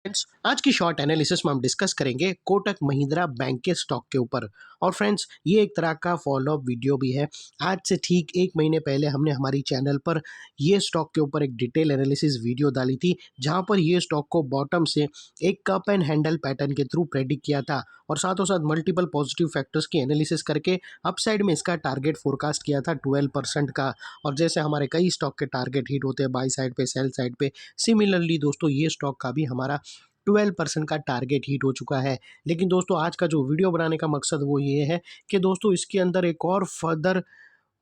Friends, आज की short analysis में हम डिस्कस करेंगे कोटक महिंद्रा बैंक के स्टॉक के ऊपर। और फ्रेंड्स, ये एक तरह का फॉलोअप वीडियो भी है। आज से ठीक 1 महीने पहले हमने हमारी चैनल पर ये स्टॉक के ऊपर एक डिटेल एनालिसिस वीडियो डाली थी, जहां पर ये स्टॉक को बॉटम से एक कप एंड हैंडल पैटर्न के थ्रू प्रेडिक्ट किया था और साथों साथ मल्टीपल पॉजिटिव फैक्टर्स की एनालिसिस करके अपसाइड में इसका टारगेट फोरकास्ट किया था 12% का। और जैसे हमारे कई स्टॉक के टारगेट हिट होते हैं बाई साइड पे, सेल साइड पे, सिमिलरली दोस्तों ये स्टॉक का भी हमारा 12% का टारगेट हिट हो चुका है। लेकिन दोस्तों, आज का जो वीडियो बनाने का मकसद वो ये है कि दोस्तों इसके अंदर एक और फर्दर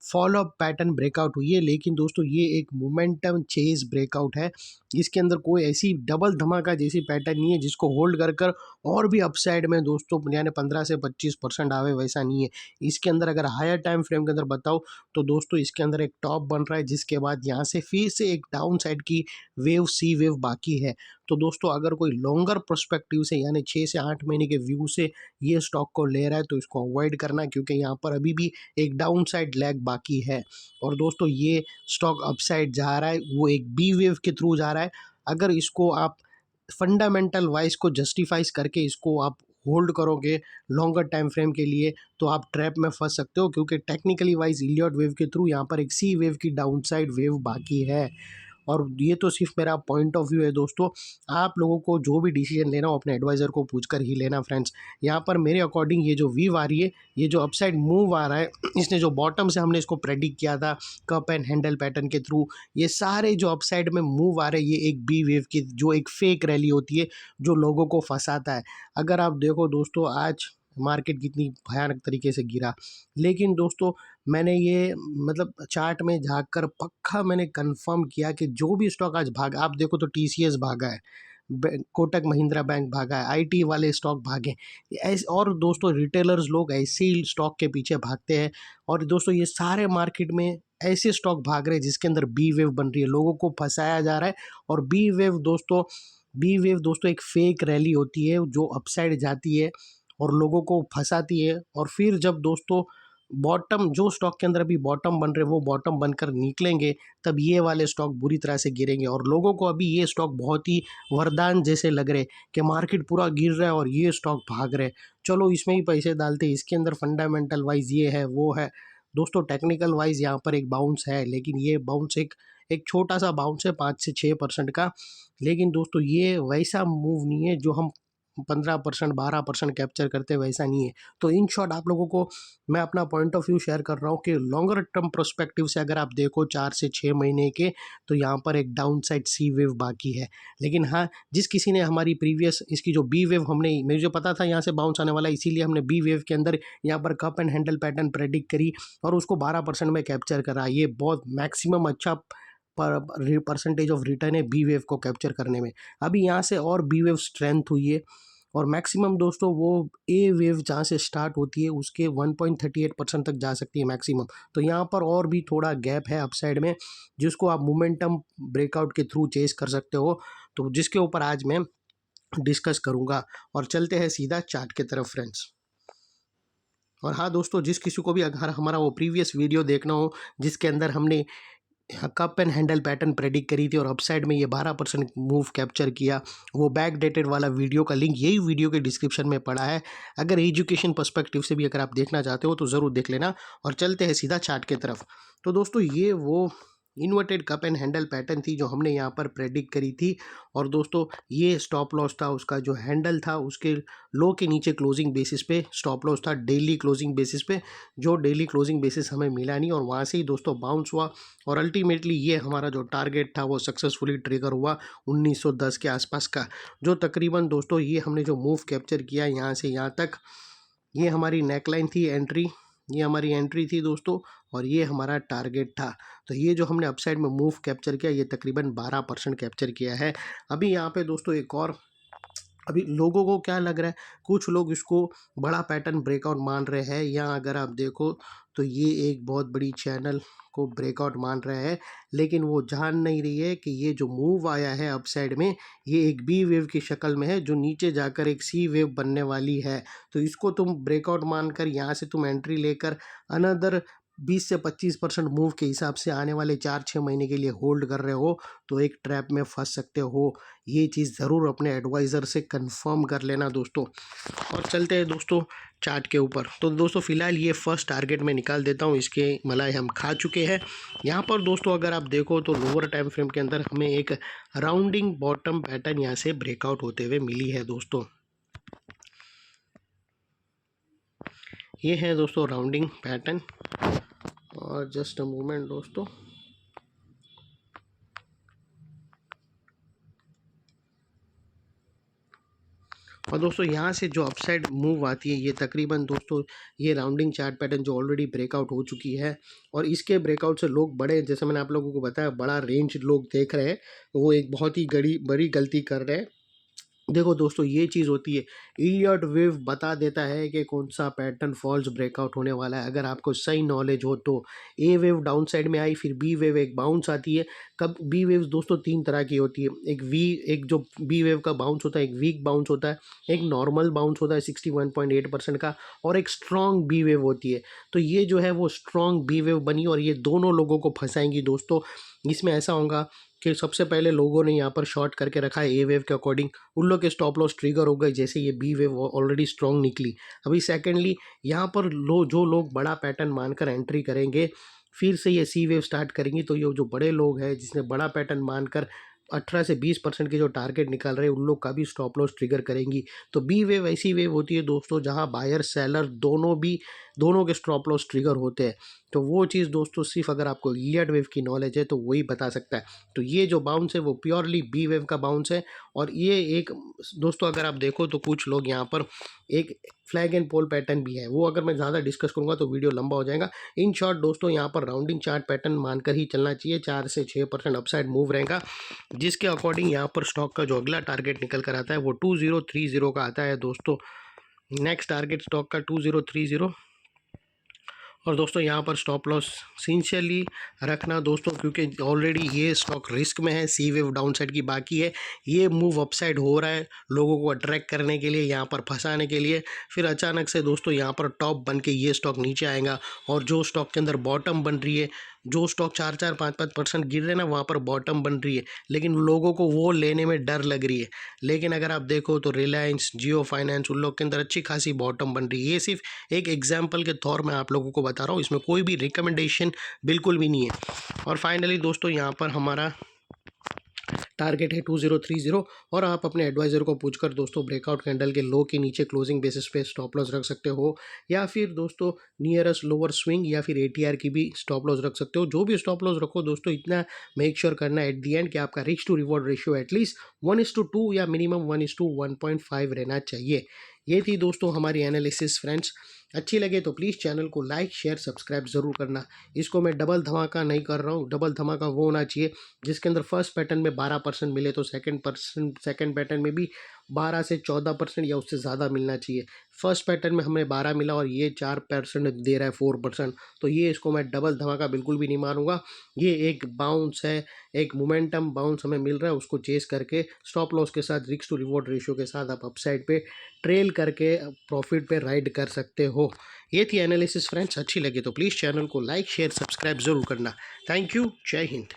फॉलोअप पैटर्न ब्रेकआउट हुई है। लेकिन दोस्तों ये एक मोमेंटम चेज ब्रेकआउट है। इसके अंदर कोई ऐसी डबल धमाका जैसी पैटर्न नहीं है जिसको होल्ड कर कर और भी अपसाइड में दोस्तों यानी 15 से 25% आवे, वैसा नहीं है। इसके अंदर अगर हायर टाइम फ्रेम के अंदर बताओ तो दोस्तों इसके अंदर एक टॉप बन रहा है, जिसके बाद यहाँ से फिर से एक डाउन साइड की वेव, सी वेव बाकी है। तो दोस्तों अगर कोई लॉन्गर पर्सपेक्टिव से यानी 6 से 8 महीने के व्यू से ये स्टॉक को ले रहा है तो इसको अवॉइड करना, क्योंकि यहाँ पर अभी भी एक डाउन साइड लैग बाकी है। और दोस्तों ये स्टॉक अपसाइड जा रहा है, वो एक बी वेव के थ्रू जा रहा है। अगर इसको आप फंडामेंटल वाइज को जस्टिफाइज करके इसको आप होल्ड करोगे लॉन्गर टाइम फ्रेम के लिए तो आप ट्रैप में फंस सकते हो, क्योंकि टेक्निकली वाइज इलियट वेव के थ्रू यहाँ पर एक सी वेव की डाउन साइड वेव बाकी है। और ये तो सिर्फ मेरा पॉइंट ऑफ व्यू है दोस्तों, आप लोगों को जो भी डिसीजन लेना हो अपने एडवाइज़र को पूछकर ही लेना फ्रेंड्स। यहाँ पर मेरे अकॉर्डिंग ये जो वीव आ रही है, ये जो अपसाइड मूव आ रहा है, इसने जो बॉटम से हमने इसको प्रेडिक्ट किया था कप एंड हैंडल पैटर्न के थ्रू, ये सारे जो अपसाइड में मूव आ रहे हैं ये एक बी वेव की जो एक फेक रैली होती है जो लोगों को फंसाता है। अगर आप देखो दोस्तों, आज मार्केट कितनी भयानक तरीके से गिरा, लेकिन दोस्तों मैंने ये मतलब चार्ट में झाँक कर पक्का मैंने कंफर्म किया कि जो भी स्टॉक आज भागा, आप देखो तो टीसीएस भागा है, कोटक महिंद्रा बैंक भागा है, आईटी वाले स्टॉक भागे ऐसे। और दोस्तों रिटेलर्स लोग ऐसे ही स्टॉक के पीछे भागते हैं। और दोस्तों ये सारे मार्केट में ऐसे स्टॉक भाग रहे हैं जिसके अंदर बी वेव बन रही है, लोगों को फंसाया जा रहा है। और बी वेव दोस्तों एक फेक रैली होती है जो अपसाइड जाती है और लोगों को फंसाती है। और फिर जब दोस्तों बॉटम, जो स्टॉक के अंदर अभी बॉटम बन रहे वो बॉटम बनकर निकलेंगे, तब ये वाले स्टॉक बुरी तरह से गिरेंगे। और लोगों को अभी ये स्टॉक बहुत ही वरदान जैसे लग रहे कि मार्केट पूरा गिर रहा है और ये स्टॉक भाग रहे, चलो इसमें ही पैसे डालते, इसके अंदर फंडामेंटल वाइज ये है वो है। दोस्तों टेक्निकल वाइज यहाँ पर एक बाउंस है, लेकिन ये बाउंस एक एक छोटा सा बाउंस है 5 से 6% का। लेकिन दोस्तों ये वैसा मूव नहीं है जो हम 15% 12% कैप्चर करते, वैसा नहीं है। तो इन शॉर्ट आप लोगों को मैं अपना पॉइंट ऑफ व्यू शेयर कर रहा हूँ कि लॉन्गर टर्म पर्सपेक्टिव से अगर आप देखो 4 से 6 महीने के, तो यहाँ पर एक डाउन साइड सी वेव बाकी है। लेकिन हाँ, जिस किसी ने हमारी प्रीवियस इसकी जो बी वेव, हमने मुझे पता था यहाँ से बाउंस आने वाला है, इसीलिए हमने बी वेव के अंदर यहाँ पर cup and handle pattern predict करी और उसको 12% में कैप्चर करा। ये बहुत मैक्सिमम अच्छा पर परसेंटेज ऑफ रिटर्न है बी वेव को कैप्चर करने में। अभी यहाँ से और बी वेव स्ट्रेंथ हुई है और मैक्सिमम दोस्तों वो ए वेव जहाँ से स्टार्ट होती है उसके 1.38% तक जा सकती है मैक्सिमम। तो यहाँ पर और भी थोड़ा गैप है अपसाइड में, जिसको आप मोमेंटम ब्रेकआउट के थ्रू चेस कर सकते हो, तो जिसके ऊपर आज मैं डिस्कस करूँगा। और चलते हैं सीधा चार्ट के तरफ फ्रेंड्स। और हाँ दोस्तों, जिस किसी को भी अगर हमारा वो प्रीवियस वीडियो देखना हो जिसके अंदर हमने cup and handle pattern predict करी थी और अपसाइड में ये 12% मूव कैप्चर किया, वो बैक डेटेड वाला वीडियो का लिंक यही वीडियो के डिस्क्रिप्शन में पड़ा है। अगर एजुकेशन पर्सपेक्टिव से भी अगर आप देखना चाहते हो तो ज़रूर देख लेना। और चलते हैं सीधा चार्ट के तरफ। तो दोस्तों ये वो inverted cup and handle pattern थी जो हमने यहाँ पर प्रेडिक्ट करी थी। और दोस्तों ये स्टॉप लॉस था, उसका जो हैंडल था उसके लो के नीचे क्लोजिंग बेसिस पे स्टॉप लॉस था, डेली क्लोजिंग बेसिस पे, जो डेली क्लोजिंग बेसिस हमें मिला नहीं और वहाँ से ही दोस्तों बाउंस हुआ। और अल्टीमेटली ये हमारा जो टारगेट था वो सक्सेसफुली ट्रिगर हुआ 1910 के आसपास का, जो तकरीबन दोस्तों ये हमने जो मूव कैप्चर किया यहाँ से यहाँ तक, ये हमारी नेकलाइन थी, एंट्री, ये हमारी एंट्री थी दोस्तों, और ये हमारा टारगेट था। तो ये जो हमने अपसाइड में मूव कैप्चर किया ये तकरीबन 12% कैप्चर किया है। अभी यहाँ पे दोस्तों एक और, अभी लोगों को क्या लग रहा है, कुछ लोग इसको बड़ा पैटर्न ब्रेकआउट मान रहे हैं, या अगर आप देखो तो ये एक बहुत बड़ी चैनल को ब्रेकआउट मान रहे हैं, लेकिन वो जान नहीं रही है कि ये जो मूव आया है अपसाइड में ये एक बी वेव की शक्ल में है जो नीचे जाकर एक सी वेव बनने वाली है। तो इसको तुम ब्रेकआउट मानकर यहाँ से तुम एंट्री लेकर अनदर 20 से 25% मूव के हिसाब से आने वाले 4-6 महीने के लिए होल्ड कर रहे हो तो एक ट्रैप में फंस सकते हो। ये चीज़ ज़रूर अपने एडवाइज़र से कंफर्म कर लेना दोस्तों। और चलते हैं दोस्तों चार्ट के ऊपर। तो दोस्तों फ़िलहाल ये फर्स्ट टारगेट मैं निकाल देता हूँ, इसके मलाई हम खा चुके हैं। यहाँ पर दोस्तों अगर आप देखो तो लोअर टाइम फ्रेम के अंदर हमें एक राउंडिंग बॉटम पैटर्न यहाँ से ब्रेकआउट होते हुए मिली है दोस्तों। ये है दोस्तों राउंडिंग पैटर्न। और जस्ट अ मोमेंट दोस्तों, और दोस्तों यहाँ से जो अपसाइड मूव आती है ये तकरीबन दोस्तों ये राउंडिंग चार्ट पैटर्न जो ऑलरेडी ब्रेकआउट हो चुकी है, और इसके ब्रेकआउट से लोग बड़े, जैसे मैंने आप लोगों को बताया, बड़ा रेंज लोग देख रहे हैं, वो एक बहुत ही बड़ी गलती कर रहे हैं। देखो दोस्तों ये चीज़ होती है, इलियट वेव बता देता है कि कौन सा पैटर्न फॉल्स ब्रेकआउट होने वाला है। अगर आपको सही नॉलेज हो तो ए वेव डाउन साइड में आई, फिर बी वेव एक बाउंस आती है। कब बी वेव्स दोस्तों 3 तरह की होती है, एक जो बी वेव का बाउंस होता है, एक वीक बाउंस होता है, एक नॉर्मल बाउंस होता है 61.8% का, और एक स्ट्रॉन्ग बी वेव होती है। तो ये जो है वो स्ट्रॉन्ग बी वेव बनी और ये दोनों लोगों को फंसाएंगी दोस्तों। इसमें ऐसा होगा कि सबसे पहले लोगों ने यहाँ पर शॉर्ट करके रखा है ए वेव के अकॉर्डिंग, उन लोग के स्टॉप लॉस ट्रिगर हो गए जैसे ये बी वेव ऑलरेडी स्ट्रॉन्ग निकली। अभी सेकेंडली यहाँ पर जो लोग बड़ा पैटर्न मानकर एंट्री करेंगे, फिर से ये सी वेव स्टार्ट करेंगी, तो ये जो बड़े लोग हैं जिसने बड़ा पैटर्न मानकर 18 से 20% के जो टारगेट निकाल रहे हैं उन लोग का भी स्टॉप लॉस ट्रिगर करेंगी। तो बी वेव ऐसी वेव होती है दोस्तों जहाँ बायर सेलर दोनों के स्टॉप लॉस ट्रिगर होते हैं। तो वो चीज़ दोस्तों सिर्फ अगर आपको इलियट वेव की नॉलेज है तो वही बता सकता है। तो ये जो बाउंस है वो प्योरली बी वेव का बाउंस है। और ये एक दोस्तों अगर आप देखो तो कुछ लोग यहाँ पर एक फ्लैग एंड पोल पैटर्न भी है, वो अगर मैं ज़्यादा डिस्कस करूँगा तो वीडियो लंबा हो जाएगा। इन शॉर्ट दोस्तों यहाँ पर राउंडिंग चार्ट पैटर्न मानकर ही चलना चाहिए, 4 से 6% अपसाइड मूव रहेगा, जिसके अकॉर्डिंग यहाँ पर स्टॉक का जो अगला टारगेट निकल कर आता है वो 2030 का आता है दोस्तों। नेक्स्ट टारगेट स्टॉक का 2030। और दोस्तों यहाँ पर स्टॉप लॉस सिंसियरली रखना दोस्तों, क्योंकि ऑलरेडी ये स्टॉक रिस्क में है, सी वेव डाउन साइड की बाकी है, ये मूव अपसाइड हो रहा है लोगों को अट्रैक्ट करने के लिए, यहाँ पर फंसाने के लिए। फिर अचानक से दोस्तों यहाँ पर टॉप बन के ये स्टॉक नीचे आएगा, और जो स्टॉक के अंदर बॉटम बन रही है, जो स्टॉक 4-4, 5-5% गिर रहे हैं ना, वहाँ पर बॉटम बन रही है, लेकिन लोगों को वो लेने में डर लग रही है। लेकिन अगर आप देखो तो रिलायंस, जियो फाइनेंस, उन लोग के अंदर अच्छी खासी बॉटम बन रही है। ये सिर्फ एक एग्जाम्पल के तौर में आप लोगों को बता रहा हूँ, इसमें कोई भी रिकमेंडेशन बिल्कुल भी नहीं है। और फाइनली दोस्तों यहाँ पर हमारा टारगेट है 2030, और आप अपने एडवाइज़र को पूछकर दोस्तों ब्रेकआउट कैंडल के लो के नीचे क्लोजिंग बेसिस पे स्टॉप लॉस रख सकते हो, या फिर दोस्तों नियरेस्ट लोअर स्विंग या फिर एटीआर की भी स्टॉप लॉस रख सकते हो। जो भी स्टॉप लॉस रखो दोस्तों, इतना मेक श्योर करना एट दी एंड कि आपका risk to reward ratio at least 1:2 या मिनिमम 1:1.5 रहना चाहिए। ये थी दोस्तों हमारी एनालिसिस फ्रेंड्स। अच्छी लगे तो प्लीज़ चैनल को लाइक शेयर सब्सक्राइब ज़रूर करना। इसको मैं डबल धमाका नहीं कर रहा हूँ, डबल धमाका वो होना चाहिए जिसके अंदर फर्स्ट पैटर्न में 12% मिले तो सेकंड पैटर्न में भी 12 से 14% या उससे ज़्यादा मिलना चाहिए। फर्स्ट पैटर्न में हमें 12 मिला और ये 4% दे रहा है, 4%, तो ये इसको मैं डबल धमाका बिल्कुल भी नहीं मानूंगा। ये एक बाउंस है, एक मोमेंटम बाउंस हमें मिल रहा है, उसको चेस करके स्टॉप लॉस के साथ रिस्क टू रिवॉर्ड रेशियो के साथ आप अपसाइड पे ट्रेल करके प्रॉफिट पे राइड कर सकते हो। ये थी एनालिसिस फ्रेंड्स। अच्छी लगे तो प्लीज़ चैनल को लाइक शेयर सब्सक्राइब ज़रूर करना। Thank you. जय हिंद।